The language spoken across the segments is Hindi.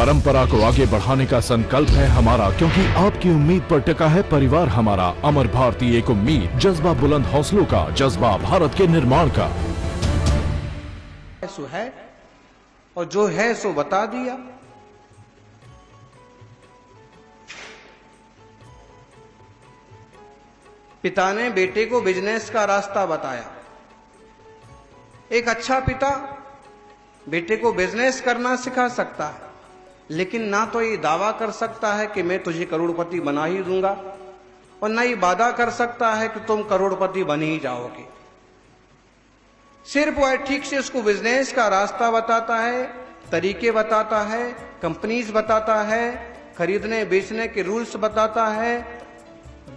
परंपरा को आगे बढ़ाने का संकल्प है हमारा, क्योंकि आपकी उम्मीद पर टिका है परिवार हमारा। अमर भारती एक उम्मीद, जज्बा बुलंद हौसलों का, जज्बा भारत के निर्माण का। सो है और जो है सो बता दिया। पिता ने बेटे को बिजनेस का रास्ता बताया। एक अच्छा पिता बेटे को बिजनेस करना सिखा सकता है, लेकिन ना तो ये दावा कर सकता है कि मैं तुझे करोड़पति बना ही दूंगा, और ना ये वादा कर सकता है कि तुम करोड़पति बन ही जाओगे। सिर्फ वह ठीक से उसको बिजनेस का रास्ता बताता है, तरीके बताता है, कंपनीज बताता है, खरीदने बेचने के रूल्स बताता है,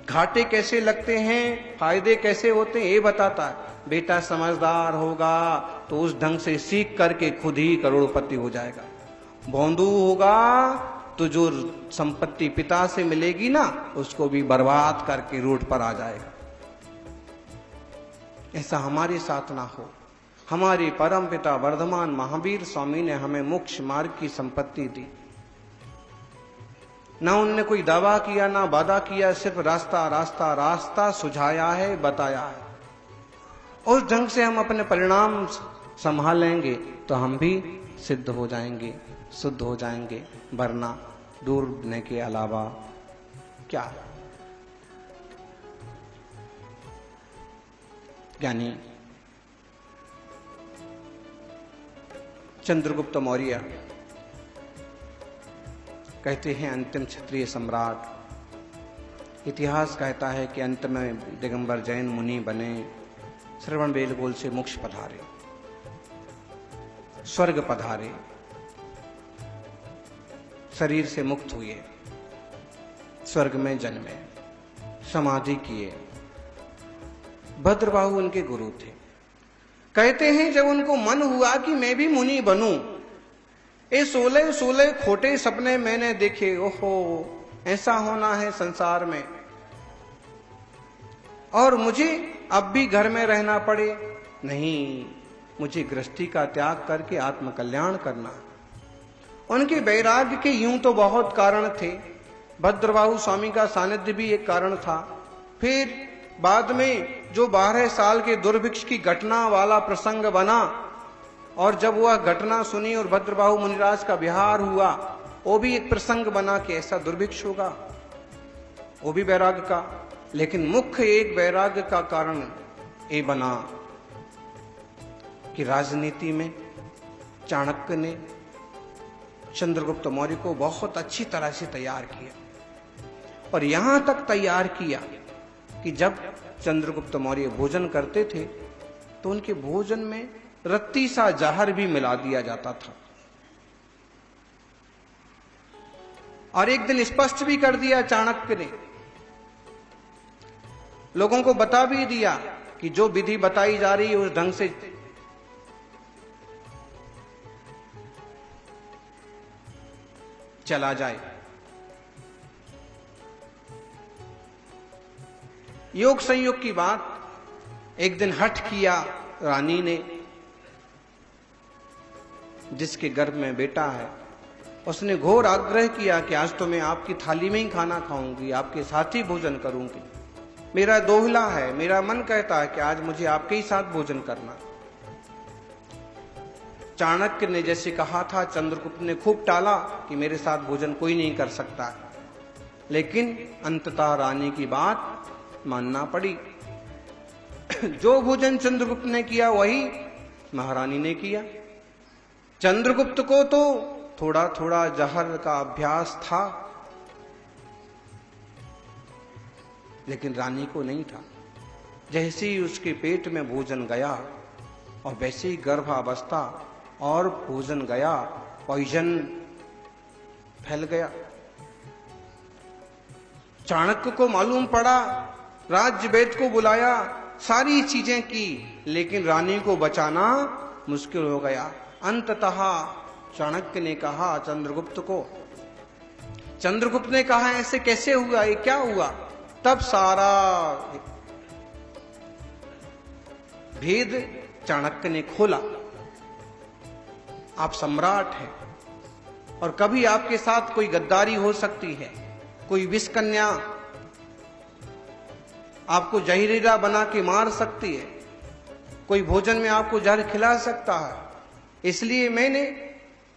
घाटे कैसे लगते हैं, फायदे कैसे होते हैं, ये बताता है। बेटा समझदार होगा तो उस ढंग से सीख करके खुद ही करोड़पति हो जाएगा। भोंदू होगा तो जो संपत्ति पिता से मिलेगी ना, उसको भी बर्बाद करके रोड पर आ जाएगा। ऐसा हमारे साथ ना हो। हमारे परम पिता वर्धमान महावीर स्वामी ने हमें मोक्ष मार्ग की संपत्ति दी। ना उनने कोई दावा किया, ना वादा किया, सिर्फ रास्ता रास्ता रास्ता सुझाया है, बताया है। उस ढंग से हम अपने परिणाम संभालेंगे तो हम भी सिद्ध हो जाएंगे, शुद्ध हो जाएंगे, वरना डूबने के अलावा क्या। ज्ञानी चंद्रगुप्त मौर्य कहते हैं अंतिम क्षत्रिय सम्राट। इतिहास कहता है कि अंत में दिगंबर जैन मुनि बने, श्रवण बेलगोल से मोक्ष पधारे, स्वर्ग पधारे, शरीर से मुक्त हुए, स्वर्ग में जन्मे, समाधि किए। भद्रबाहु उनके गुरु थे। कहते हैं जब उनको मन हुआ कि मैं भी मुनि बनूं, ये 16 खोटे सपने मैंने देखे, ओहो ऐसा होना है संसार में, और मुझे अब भी घर में रहना पड़े, नहीं, मुझे गृहस्थी का त्याग करके आत्मकल्याण करना। उनके वैराग्य के यूं तो बहुत कारण थे। भद्रबाहु स्वामी का सानिध्य भी एक कारण था। फिर बाद में जो 12 साल के दुर्भिक्ष की घटना वाला प्रसंग बना, और जब वह घटना सुनी और भद्रबाहु मुनिराज का विहार हुआ, वो भी एक प्रसंग बना कि ऐसा दुर्भिक्ष होगा, वो भी वैराग्य का। लेकिन मुख्य एक वैराग्य का कारण ये बना कि राजनीति में चाणक्य ने चंद्रगुप्त मौर्य को बहुत अच्छी तरह से तैयार किया, और यहां तक तैयार किया कि जब चंद्रगुप्त मौर्य भोजन करते थे तो उनके भोजन में रत्ती सा जहर भी मिला दिया जाता था। और एक दिन स्पष्ट भी कर दिया चाणक्य ने, लोगों को बता भी दिया कि जो विधि बताई जा रही है उस ढंग से चला जाए। योग संयोग की बात एक दिन हठ किया रानी ने, जिसके गर्भ में बेटा है, उसने घोर आग्रह किया कि आज तो मैं आपकी थाली में ही खाना खाऊंगी, आपके साथ ही भोजन करूंगी। मेरा दोहला है, मेरा मन कहता है कि आज मुझे आपके ही साथ भोजन करना। चाणक्य ने जैसे कहा था, चंद्रगुप्त ने खूब टाला कि मेरे साथ भोजन कोई नहीं कर सकता, लेकिन अंततः रानी की बात मानना पड़ी। जो भोजन चंद्रगुप्त ने किया वही महारानी ने किया। चंद्रगुप्त को तो थोड़ा थोड़ा जहर का अभ्यास था, लेकिन रानी को नहीं था। जैसे ही उसके पेट में भोजन गया और वैसे ही गर्भावस्था और भोजन गया, पॉइजन फैल गया। चाणक्य को मालूम पड़ा, राज्य वैद्य को बुलाया, सारी चीजें की, लेकिन रानी को बचाना मुश्किल हो गया। अंततः चाणक्य ने कहा चंद्रगुप्त को, चंद्रगुप्त ने कहा ऐसे कैसे हुआ, ये क्या हुआ? तब सारा भेद चाणक्य ने खोला। आप सम्राट हैं, और कभी आपके साथ कोई गद्दारी हो सकती है, कोई विष कन्या आपको जहरीला बना के मार सकती है, कोई भोजन में आपको जहर खिला सकता है। इसलिए मैंने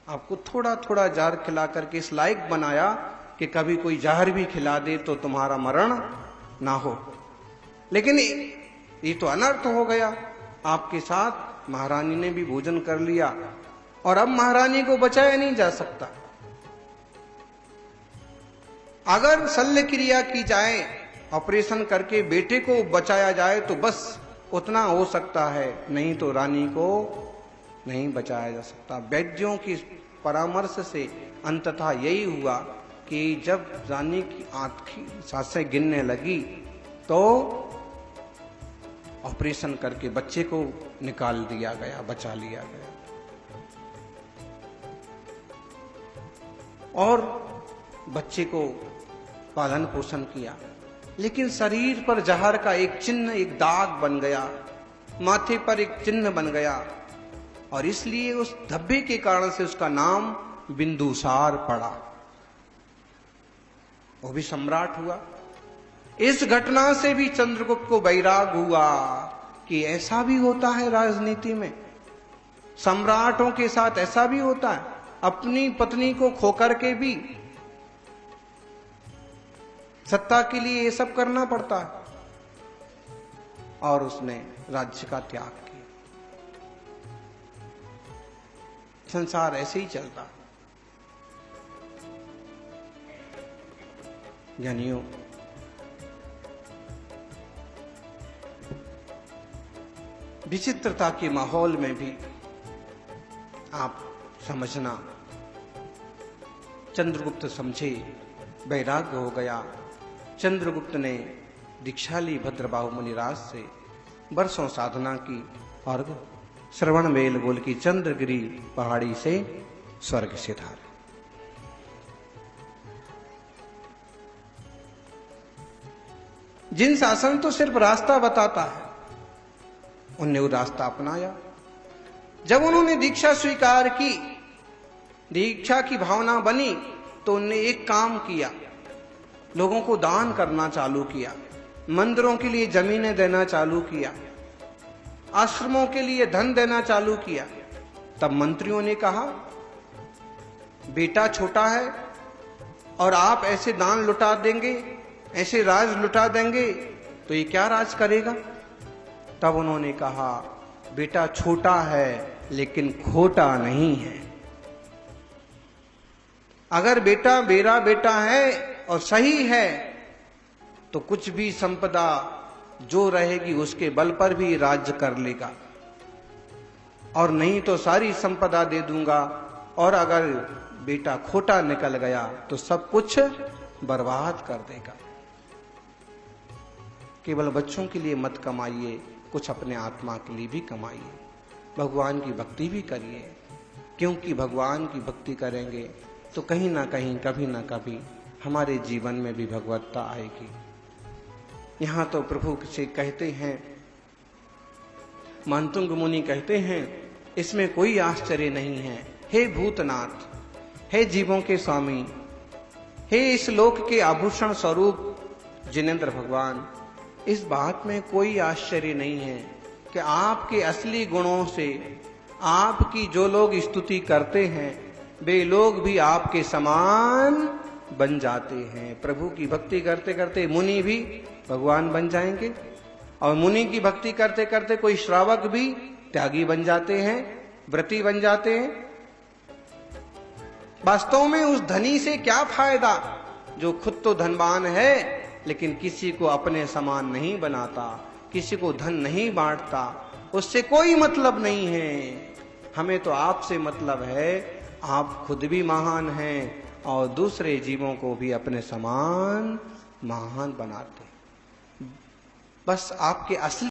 आपको थोड़ा थोड़ा जहर खिला करके इस लायक बनाया कि कभी कोई जहर भी खिला दे तो तुम्हारा मरण ना हो। लेकिन ये तो अनर्थ हो गया, आपके साथ महारानी ने भी भोजन कर लिया और अब महारानी को बचाया नहीं जा सकता। अगर शल्य क्रिया की जाए, ऑपरेशन करके बेटे को बचाया जाए तो बस उतना हो सकता है, नहीं तो रानी को नहीं बचाया जा सकता। वैद्यों की परामर्श से अंततः यही हुआ कि जब रानी की आंखी सांसें गिरने लगी तो ऑपरेशन करके बच्चे को निकाल दिया गया, बचा लिया गया। और बच्चे को पालन पोषण किया, लेकिन शरीर पर जहर का एक चिन्ह, एक दाग बन गया, माथे पर एक चिन्ह बन गया और इसलिए उस धब्बे के कारण से उसका नाम बिंदुसार पड़ा। वो भी सम्राट हुआ। इस घटना से भी चंद्रगुप्त को वैराग हुआ कि ऐसा भी होता है राजनीति में, सम्राटों के साथ ऐसा भी होता है, अपनी पत्नी को खोकर के भी सत्ता के लिए ये सब करना पड़ता है। और उसने राज्य का त्याग किया। संसार ऐसे ही चलता। ज्ञानियों, विचित्रता के माहौल में भी आप समझना, चंद्रगुप्त समझे, वैराग्य हो गया। चंद्रगुप्त ने दीक्षा ली भद्रबाहु मुनिराज से, वर्षों साधना की और श्रवण बेल बोल की चंद्रगिरी पहाड़ी से स्वर्ग सिधारे। जिन शासन तो सिर्फ रास्ता बताता है, उनने वो रास्ता अपनाया। जब उन्होंने दीक्षा स्वीकार की, दीक्षा की भावना बनी, तो उनने एक काम किया, लोगों को दान करना चालू किया, मंदिरों के लिए जमीनें देना चालू किया, आश्रमों के लिए धन देना चालू किया। तब मंत्रियों ने कहा, बेटा छोटा है और आप ऐसे दान लुटा देंगे, ऐसे राज लुटा देंगे तो ये क्या राज करेगा। तब उन्होंने कहा, बेटा छोटा है लेकिन खोटा नहीं है। अगर बेटा मेरा बेटा है और सही है तो कुछ भी संपदा जो रहेगी उसके बल पर भी राज्य कर लेगा, और नहीं तो सारी संपदा दे दूंगा। और अगर बेटा खोटा निकल गया तो सब कुछ बर्बाद कर देगा। केवल बच्चों के लिए मत कमाइए, कुछ अपने आत्मा के लिए भी कमाइए, भगवान की भक्ति भी करिए, क्योंकि भगवान की भक्ति करेंगे तो कहीं ना कहीं, कभी ना कभी हमारे जीवन में भी भगवत्ता आएगी। यहां तो प्रभु से कहते हैं, मानतुंग मुनि कहते हैं, इसमें कोई आश्चर्य नहीं है, हे भूतनाथ, हे जीवों के स्वामी, हे इस लोक के आभूषण स्वरूप जिनेंद्र भगवान, इस बात में कोई आश्चर्य नहीं है कि आपके असली गुणों से आपकी जो लोग स्तुति करते हैं वे लोग भी आपके समान बन जाते हैं। प्रभु की भक्ति करते करते मुनि भी भगवान बन जाएंगे, और मुनि की भक्ति करते करते कोई श्रावक भी त्यागी बन जाते हैं, व्रती बन जाते हैं। वास्तव में उस धनी से क्या फायदा जो खुद तो धनवान है लेकिन किसी को अपने समान नहीं बनाता, किसी को धन नहीं बांटता, उससे कोई मतलब नहीं है। हमें तो आपसे मतलब है, आप खुद भी महान हैं और दूसरे जीवों को भी अपने समान महान बनाते। बस आपके असली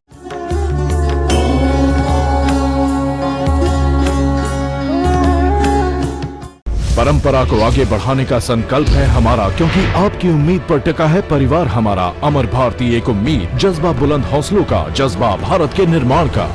परंपरा को आगे बढ़ाने का संकल्प है हमारा, क्योंकि आपकी उम्मीद पर टिका है परिवार हमारा। अमर भारती एक उम्मीद, जज्बा बुलंद हौसलों का, जज्बा भारत के निर्माण का।